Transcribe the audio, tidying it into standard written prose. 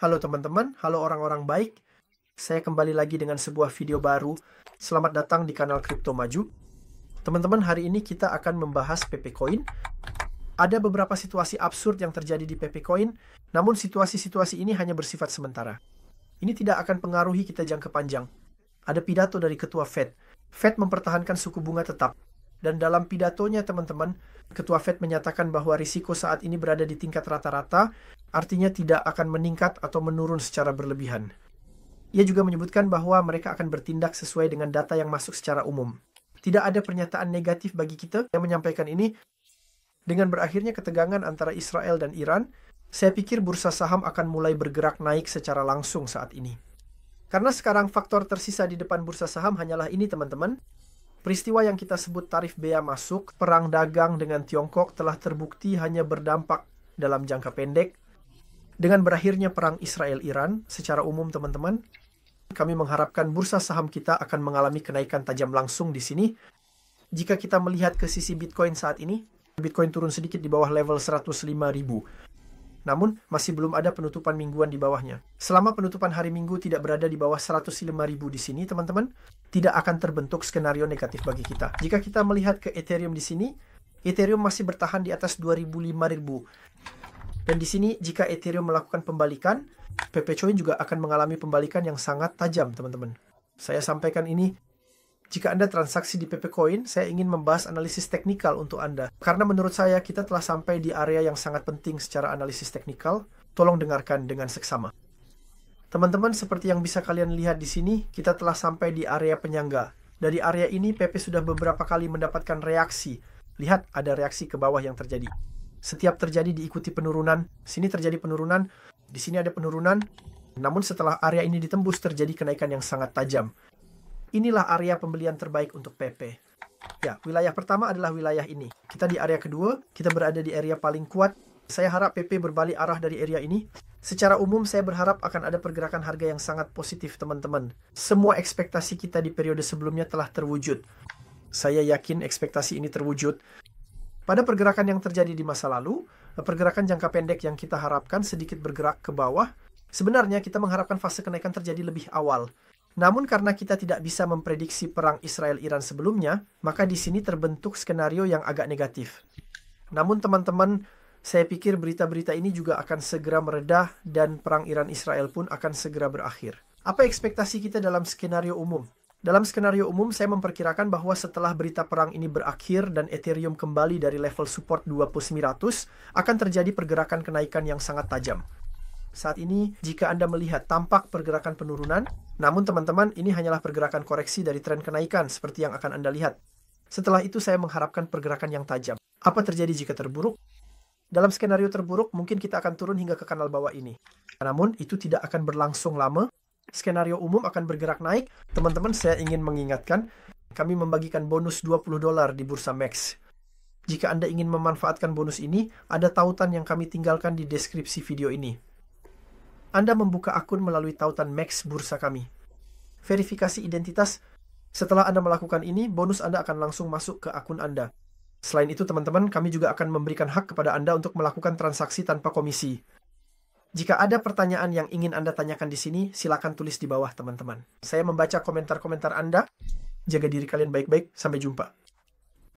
Halo teman-teman, halo orang-orang baik. Saya kembali lagi dengan sebuah video baru. Selamat datang di kanal Kripto Maju. Teman-teman, hari ini kita akan membahas PP Coin. Ada beberapa situasi absurd yang terjadi di PP Coin, namun situasi-situasi ini hanya bersifat sementara. Ini tidak akan pengaruhi kita jangka panjang. Ada pidato dari Ketua Fed. Fed mempertahankan suku bunga tetap. Dan dalam pidatonya teman-teman, Ketua Fed menyatakan bahwa risiko saat ini berada di tingkat rata-rata, artinya tidak akan meningkat atau menurun secara berlebihan. Ia juga menyebutkan bahwa mereka akan bertindak sesuai dengan data yang masuk secara umum. Tidak ada pernyataan negatif bagi kita yang menyampaikan ini. Dengan berakhirnya ketegangan antara Israel dan Iran, saya pikir bursa saham akan mulai bergerak naik secara langsung saat ini. Karena sekarang faktor tersisa di depan bursa saham hanyalah ini teman-teman. Peristiwa yang kita sebut tarif bea masuk, perang dagang dengan Tiongkok telah terbukti hanya berdampak dalam jangka pendek. Dengan berakhirnya perang Israel-Iran, secara umum teman-teman, kami mengharapkan bursa saham kita akan mengalami kenaikan tajam langsung di sini. Jika kita melihat ke sisi Bitcoin saat ini, Bitcoin turun sedikit di bawah level 105.000. Namun, masih belum ada penutupan mingguan di bawahnya. Selama penutupan hari Minggu tidak berada di bawah 105.000 di sini, teman-teman, tidak akan terbentuk skenario negatif bagi kita. Jika kita melihat ke Ethereum di sini, Ethereum masih bertahan di atas 25.000. Dan di sini, jika Ethereum melakukan pembalikan, PP Coin juga akan mengalami pembalikan yang sangat tajam, teman-teman. Saya sampaikan ini, jika Anda transaksi di PP Coin, saya ingin membahas analisis teknikal untuk Anda. Karena menurut saya, kita telah sampai di area yang sangat penting secara analisis teknikal. Tolong dengarkan dengan seksama. Teman-teman, seperti yang bisa kalian lihat di sini, kita telah sampai di area penyangga. Dari area ini, PP sudah beberapa kali mendapatkan reaksi. Lihat, ada reaksi ke bawah yang terjadi. Setiap terjadi diikuti penurunan. Sini terjadi penurunan, di sini ada penurunan. Namun setelah area ini ditembus, terjadi kenaikan yang sangat tajam. Inilah area pembelian terbaik untuk PP. Ya, wilayah pertama adalah wilayah ini. Kita di area kedua, kita berada di area paling kuat. Saya harap PP berbalik arah dari area ini. Secara umum, saya berharap akan ada pergerakan harga yang sangat positif, teman-teman. Semua ekspektasi kita di periode sebelumnya telah terwujud. Saya yakin ekspektasi ini terwujud. Pada pergerakan yang terjadi di masa lalu, pergerakan jangka pendek yang kita harapkan sedikit bergerak ke bawah. Sebenarnya kita mengharapkan fase kenaikan terjadi lebih awal. Namun karena kita tidak bisa memprediksi perang Israel-Iran sebelumnya, maka di sini terbentuk skenario yang agak negatif. Namun teman-teman, saya pikir berita-berita ini juga akan segera meredah dan perang Iran-Israel pun akan segera berakhir. Apa ekspektasi kita dalam skenario umum? Dalam skenario umum, saya memperkirakan bahwa setelah berita perang ini berakhir dan Ethereum kembali dari level support 2900, akan terjadi pergerakan kenaikan yang sangat tajam. Saat ini, jika Anda melihat tampak pergerakan penurunan, namun teman-teman, ini hanyalah pergerakan koreksi dari tren kenaikan seperti yang akan Anda lihat. Setelah itu saya mengharapkan pergerakan yang tajam. Apa terjadi jika terburuk? Dalam skenario terburuk, mungkin kita akan turun hingga ke kanal bawah ini. Namun, itu tidak akan berlangsung lama. Skenario umum akan bergerak naik. Teman-teman, saya ingin mengingatkan, kami membagikan bonus $20 di Bursa Max. Jika Anda ingin memanfaatkan bonus ini, ada tautan yang kami tinggalkan di deskripsi video ini. Anda membuka akun melalui tautan Max bursa kami. Verifikasi identitas, setelah Anda melakukan ini, bonus Anda akan langsung masuk ke akun Anda. Selain itu, teman-teman, kami juga akan memberikan hak kepada Anda untuk melakukan transaksi tanpa komisi. Jika ada pertanyaan yang ingin Anda tanyakan di sini, silakan tulis di bawah, teman-teman. Saya membaca komentar-komentar Anda. Jaga diri kalian baik-baik. Sampai jumpa.